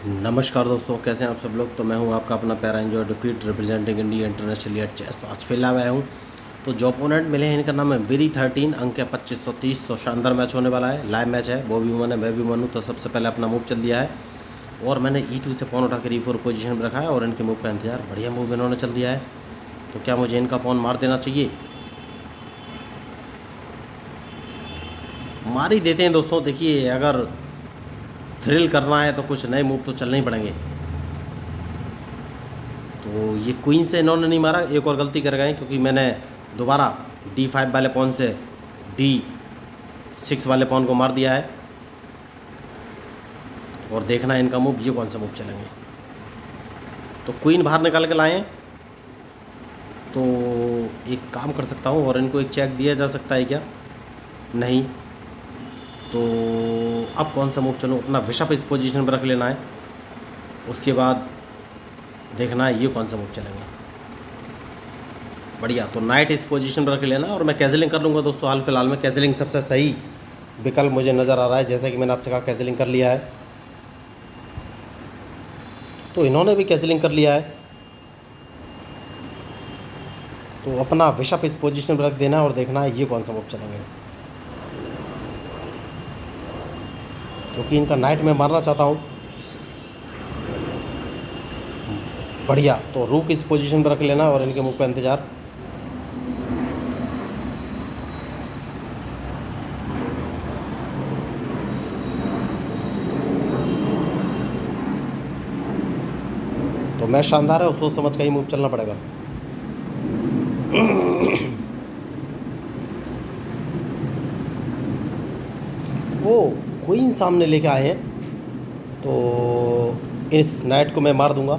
नमस्कार दोस्तों, कैसे हैं आप सब लोग। तो मैं हूं आपका अपना प्यारा enjoy defeat representing India international at chess. तो आज फिलहाल आया हूं। तो जो ओपोनेंट मिले हैं इनका नाम है वेरी 13, अंक है 2530। तो शानदार मैच होने वाला है, लाइव मैच है। वो भी मन है, मैं भी मन हूँ। तो सबसे पहले अपना मूव चल दिया है और मैंने E2 से पॉन उठा कर E4 पोजीशन में रखा है और इनके मूव का इंतजार। बढ़िया मूव इन्होंने चल दिया है। तो क्या मुझे इनका पॉन मार देना चाहिए? मार ही देते हैं दोस्तों। देखिए, अगर थ्रिल करना है तो कुछ नए मूव तो चलने ही पड़ेंगे। तो ये क्वीन से इन्होंने नहीं मारा, एक और गलती कर गए क्योंकि मैंने दोबारा D5 वाले पॉन से D6 वाले पॉन को मार दिया है। और देखना है इनका मूव, ये कौन सा मूव चलेंगे। तो क्वीन बाहर निकाल के लाएं तो एक काम कर सकता हूँ और इनको एक चेक दिया जा सकता है क्या? नहीं। तो अब कौन सा मूव चलूँ? अपना बिशप इस पोजीशन पर रख लेना है। उसके बाद देखना है ये कौन सा मूव चलेंगे। बढ़िया। तो नाइट इस पोजीशन पर रख लेना और मैं कैजलिंग कर लूँगा दोस्तों। हाल फिलहाल में कैजलिंग सबसे सही विकल्प मुझे नज़र आ रहा है। जैसे कि मैंने आपसे कहा, कैजलिंग कर लिया है। तो इन्होंने भी कैजलिंग कर लिया है। तो अपना बिशप इस पोजीशन पर रख देना है और देखना है ये कौन सा मूव चलेंगे। क्योंकि इनका नाइट मैं मारना चाहता हूँ। बढ़िया। तो रूक इस पोजीशन पर रख लेना और इनके मूव का इंतजार। तो मैच शानदार है और सोच समझ का ही मूव चलना पड़ेगा। वो क्वीन सामने लेके आए हैं तो इस नाइट को मैं मार दूंगा।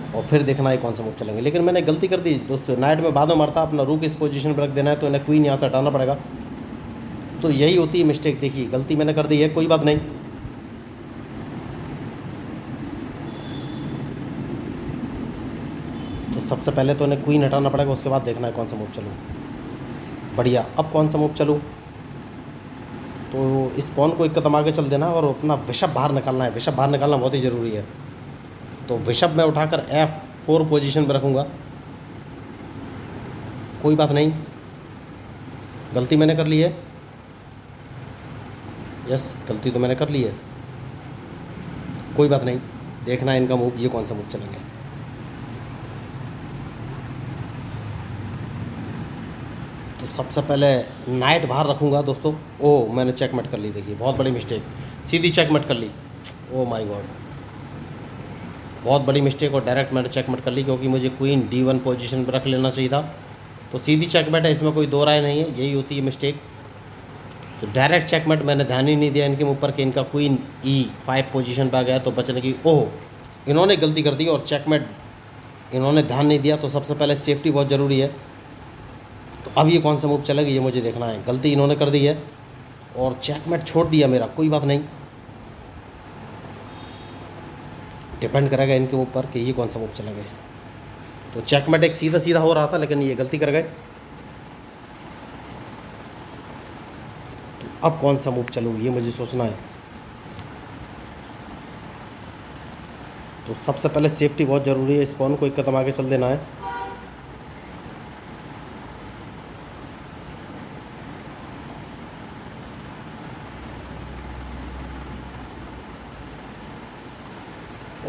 और फिर देखना है कौन सा मूव चलेंगे। लेकिन मैंने गलती कर दी दोस्तों, नाइट में बाद में मारता, अपना रूक इस पोजीशन पर रख देना है। तो इन्हें क्वीन यहाँ से हटाना पड़ेगा। तो यही होती है मिस्टेक। देखिए, गलती मैंने कर दी है, कोई बात नहीं। तो सबसे पहले तो इन्हें क्वीन हटाना पड़ेगा, उसके बाद देखना है कौन सा मूव चलूँ। बढ़िया। अब कौन सा मूव चलूँ? तो इस पॉन को एक कदम आगे चल देना और अपना बिशप बाहर निकालना है। बिशप बाहर निकालना बहुत ही ज़रूरी है। तो बिशप मैं उठाकर F4 पोजीशन पर रखूँगा। कोई बात नहीं, गलती मैंने कर ली है। यस, गलती तो मैंने कर ली है। कोई बात नहीं, देखना है इनका मूव, ये कौन सा मूव चलेंगे। तो सबसे पहले नाइट बाहर रखूँगा दोस्तों। ओह, मैंने चेकमेट कर ली। देखिए, बहुत बड़ी मिस्टेक, सीधी चेकमेट कर ली। ओह माय गॉड, बहुत बड़ी मिस्टेक। और डायरेक्ट मैंने चेकमेट कर ली क्योंकि मुझे क्वीन D1 पोजीशन पर रख लेना चाहिए था। तो सीधी चेकमेट है, इसमें कोई दो राय नहीं है, यही होती है मिस्टेक। तो डायरेक्ट चेकमेट, मैंने ध्यान ही नहीं दिया इनके ऊपर कि इनका क्वीन E5 पोजीशन पर आ गया। तो बचने की, ओह, इन्होंने गलती कर दी और चेकमेट इन्होंने ध्यान नहीं दिया। तो सबसे पहले सेफ्टी बहुत ज़रूरी है। तो अब ये कौन सा मूव चलेगा ये मुझे देखना है। गलती इन्होंने कर दी है और चेकमेट छोड़ दिया मेरा। कोई बात नहीं, डिपेंड करेगा इनके ऊपर कि ये कौन सा मूव चलेंगे। तो चेकमेट एक सीधा सीधा हो रहा था, लेकिन ये गलती कर गए। तो अब कौन सा मूव चलूँ ये मुझे सोचना है। तो सबसे पहले सेफ्टी बहुत ज़रूरी है। इस पॉन को एक कदम आगे चल देना है।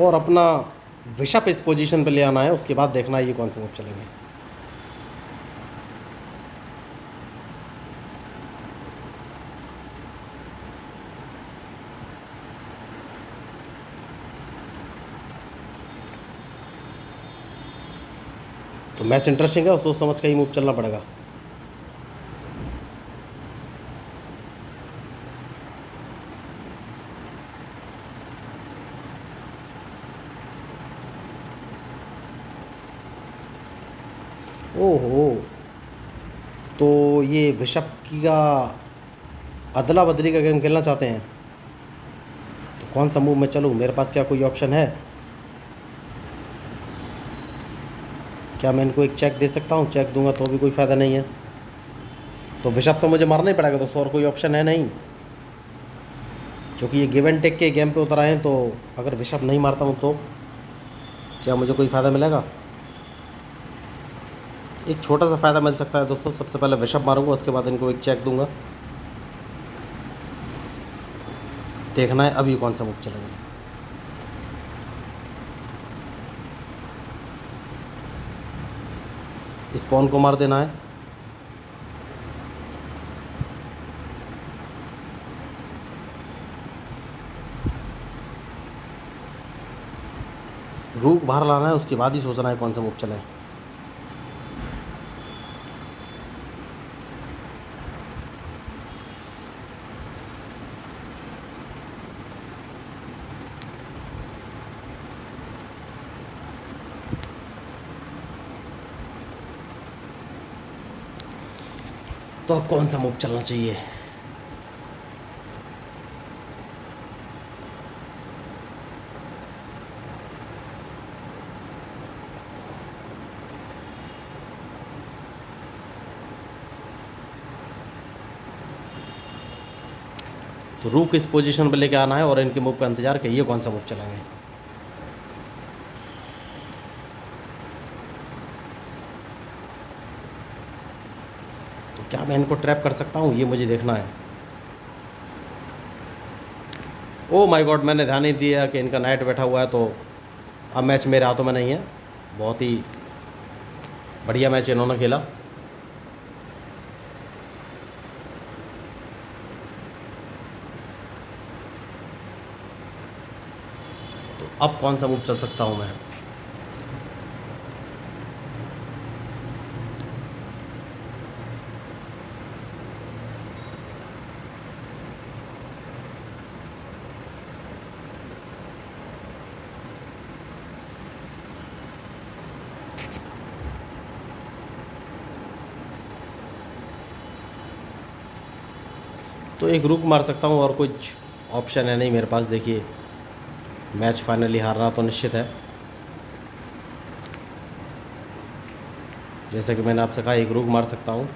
और अपना बिशप इस पोजीशन पे ले आना है। उसके बाद देखना है ये कौन से मूव चलेंगे। तो मैच इंटरेस्टिंग है और सोच समझ का ही मूव चलना पड़ेगा। ओहो, तो ये बिशप की का अदला बदली का गेम खेलना चाहते हैं। तो कौन सा मूव मैं चलूँ? मेरे पास क्या कोई ऑप्शन है? क्या मैं इनको एक चेक दे सकता हूँ? चेक दूंगा तो भी कोई फ़ायदा नहीं है। तो बिशप तो मुझे मारना ही पड़ेगा दोस्तों, और कोई ऑप्शन है नहीं। क्योंकि ये गिव एंड टेक के गेम पे उतर आए हैं, तो अगर बिशप नहीं मारता हूँ तो क्या मुझे कोई फ़ायदा मिलेगा? एक छोटा सा फ़ायदा मिल सकता है दोस्तों। सबसे पहले बिशप मारूंगा, उसके बाद इनको एक चेक दूंगा। देखना है अभी कौन सा मूव चलेगा। इस पॉन को मार देना है। रूक बाहर लाना है, उसके बाद ही सोचना है कौन सा मूव चले। तो अब कौन सा मूव चलना चाहिए? तो रूक इस पोजीशन पर लेके आना है और इनके मूव का इंतजार कि ये कौन सा मूव चलाएंगे। तो क्या मैं इनको ट्रैप कर सकता हूँ, ये मुझे देखना है। ओ माय गॉड, मैंने ध्यान नहीं दिया कि इनका नाइट बैठा हुआ है, तो अब मैच मेरे हाथों में नहीं है। बहुत ही बढ़िया मैच इन्होंने खेला। तो अब कौन सा मूव चल सकता हूँ मैं? तो एक रुक मार सकता हूँ और कुछ ऑप्शन है नहीं मेरे पास। देखिए, मैच फाइनली हारना तो निश्चित है। जैसे कि मैंने आपसे कहा, एक रुक मार सकता हूँ।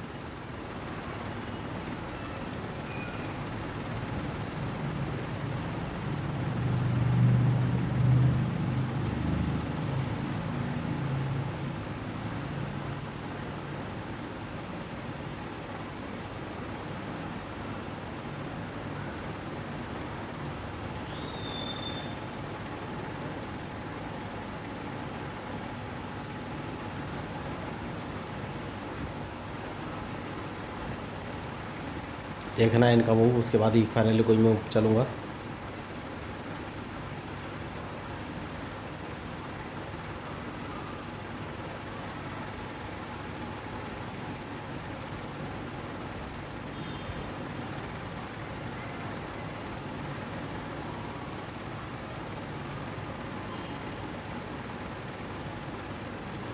देखना है इनका मूव, उसके बाद ही फाइनली कोई मूव चलूँगा।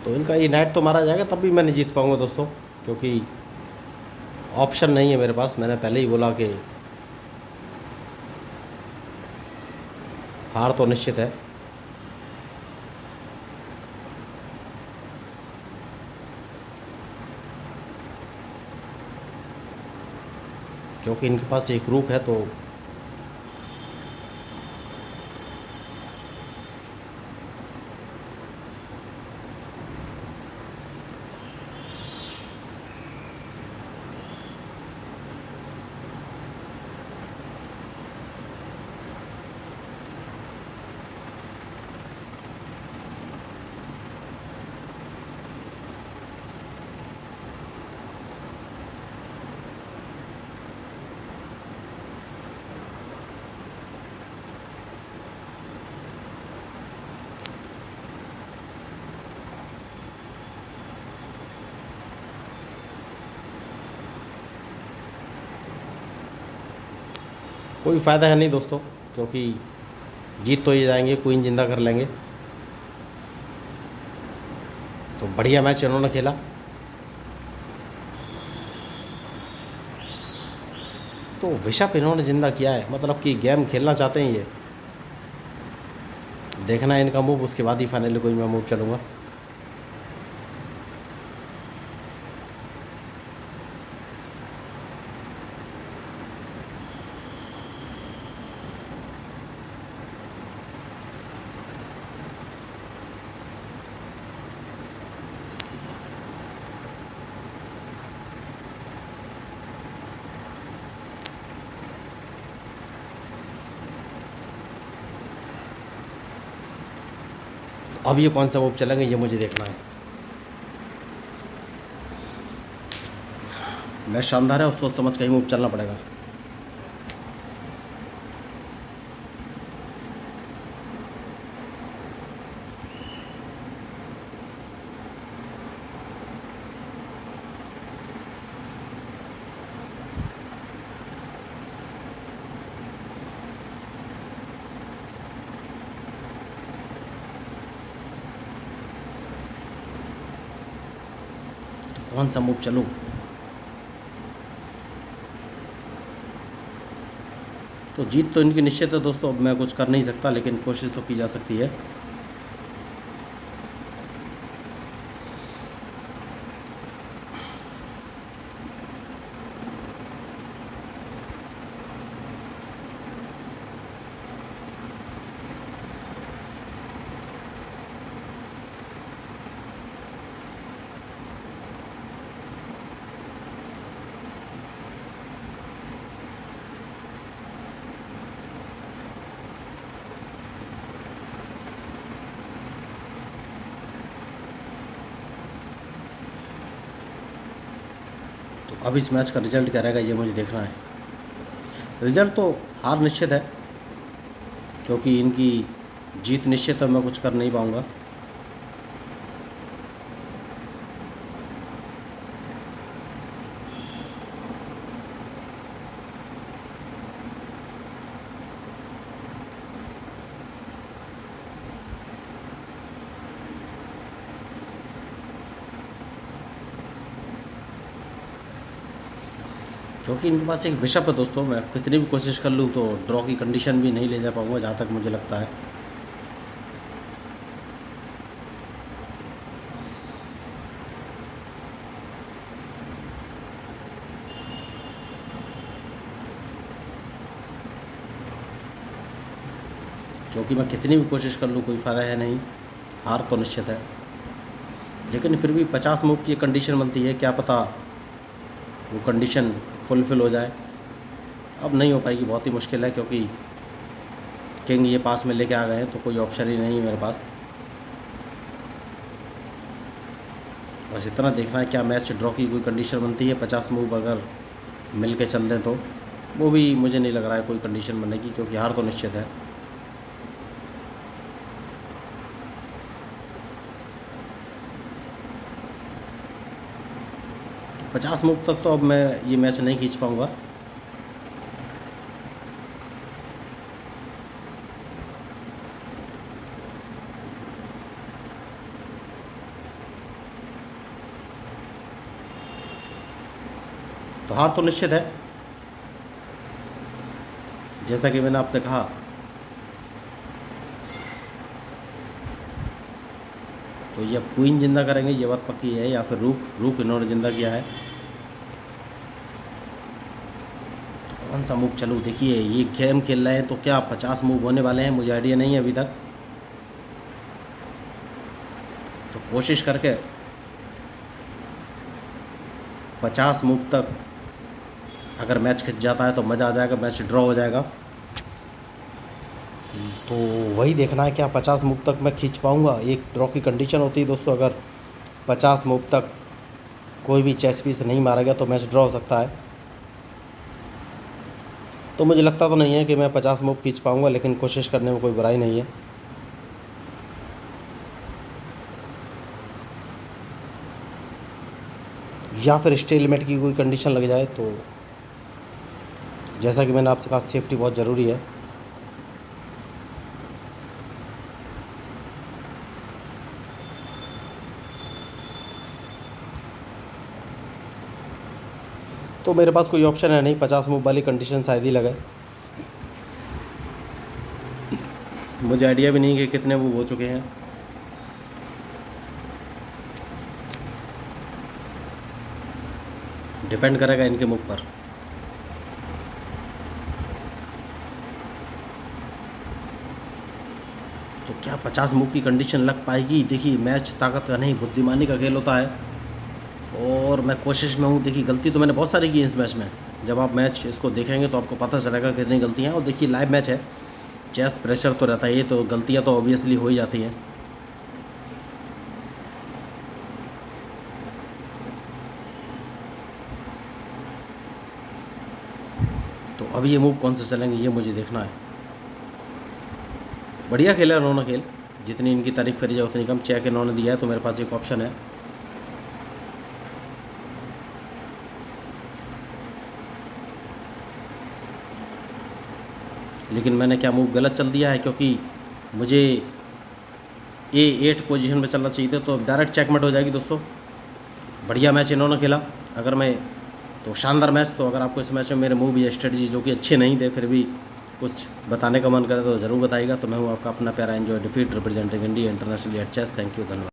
तो इनका ये नाइट तो मारा जाएगा, तब भी मैं नहीं जीत पाऊँगा दोस्तों, क्योंकि ऑप्शन नहीं है मेरे पास। मैंने पहले ही बोला कि हार तो निश्चित है। क्योंकि इनके पास एक रुक है, तो कोई फ़ायदा है नहीं दोस्तों, क्योंकि जीत तो ये जाएंगे, क्वीन जिंदा कर लेंगे। तो बढ़िया मैच इन्होंने खेला। तो बिशप इन्होंने जिंदा किया है, मतलब कि गेम खेलना चाहते हैं ये। देखना है इनका मूव, उसके बाद ही फाइनली कोई मैं मूव चलूँगा। अब ये कौन सा मूव चलेंगे ये मुझे देखना है। मैच शानदार है और सोच समझ के ही मूव चलना पड़ेगा। तो कौन सा मूव चलूं? तो जीत तो इनकी निश्चित है दोस्तों, अब मैं कुछ कर नहीं सकता, लेकिन कोशिश तो की जा सकती है। तो अब इस मैच का रिजल्ट क्या रहेगा ये मुझे देखना है। रिजल्ट तो हार निश्चित है, क्योंकि इनकी जीत निश्चित है, मैं कुछ कर नहीं पाऊँगा। क्योंकि इनके पास एक बिशप है दोस्तों, मैं कितनी भी कोशिश कर लूँ तो ड्रॉ की कंडीशन भी नहीं ले जा पाऊँगा, जहाँ तक मुझे लगता है। क्योंकि मैं कितनी भी कोशिश कर लूँ कोई फ़ायदा है नहीं, हार तो निश्चित है। लेकिन फिर भी 50 मूव की कंडीशन बनती है, क्या पता वो कंडीशन फुलफ़िल हो जाए। अब नहीं हो पाएगी, बहुत ही मुश्किल है, क्योंकि किंग ये पास में लेके आ गए हैं, तो कोई ऑप्शन ही नहीं है मेरे पास। बस इतना देखना है क्या मैच ड्रॉ की कोई कंडीशन बनती है। 50 मूव अगर मिल के चल दें तो वो भी मुझे नहीं लग रहा है कोई कंडीशन बनेगी, क्योंकि हार तो निश्चित है। तो 50 मूव तक तो अब मैं ये मैच नहीं खींच पाऊँगा। तो हार तो निश्चित है, जैसा कि मैंने आपसे कहा। तो ये अब क्वीन जिंदा करेंगे, ये बात पक्की है, या फिर रूक इन्होंने जिंदा किया है। तो कौन सा मूव चलूँ? देखिए ये गेम खेल रहे हैं, तो क्या 50 मूव होने वाले हैं मुझे आइडिया नहीं है अभी तक। तो कोशिश करके 50 मूव तक अगर मैच खिंच जाता है तो मज़ा आ जाएगा, मैच ड्रॉ हो जाएगा। तो वही देखना है क्या 50 मूव तक मैं खींच पाऊँगा। एक ड्रॉ की कंडीशन होती है दोस्तों, अगर 50 मूव तक कोई भी चेस पीस नहीं मारा गया तो मैच ड्रॉ हो सकता है। तो मुझे लगता तो नहीं है कि मैं 50 मूव खींच पाऊँगा, लेकिन कोशिश करने में कोई बुराई नहीं है। या फिर स्टेलमेट की कोई कंडीशन लग जाए, तो जैसा कि मैंने आपसे कहा सेफ्टी बहुत ज़रूरी है। तो मेरे पास कोई ऑप्शन है नहीं, 50 मूव वाली कंडीशन शायद ही लगे। मुझे आइडिया भी नहीं कि कितने मूव हो चुके हैं। डिपेंड करेगा इनके मूव पर। तो क्या 50 मूव की कंडीशन लग पाएगी? देखिए मैच ताकत का नहीं, बुद्धिमानी का खेल होता है, और मैं कोशिश में हूँ। देखिए गलती तो मैंने बहुत सारी की है इस मैच में। जब आप मैच इसको देखेंगे तो आपको पता चलेगा कितनी गलतियाँ हैं। और देखिए लाइव मैच है, चेस प्रेशर तो रहता है, ये तो गलतियाँ तो ऑब्वियसली हो ही जाती हैं। अब ये मूव कौन से चलेंगे ये मुझे देखना है। बढ़िया खेला इन्होंने खेल, जितनी इनकी तारीफ करी जाए उतनी कम। चेक इन्होंने दिया है तो मेरे पास एक ऑप्शन है, लेकिन मैंने क्या मूव गलत चल दिया है, क्योंकि मुझे A8 पोजीशन में चलना चाहिए था, तो डायरेक्ट चेकमेट हो जाएगी दोस्तों। बढ़िया मैच इन्होंने खेला, अगर मैं तो शानदार मैच। तो अगर आपको इस मैच में मेरे मूव या स्ट्रेटजी जो कि अच्छे नहीं थे फिर भी कुछ बताने का मन करे तो ज़रूर बताइएगा। तो मैं हूँ आपका अपना प्यारा enjoy defeat representing India international at chess. Thank you, धन्यवाद।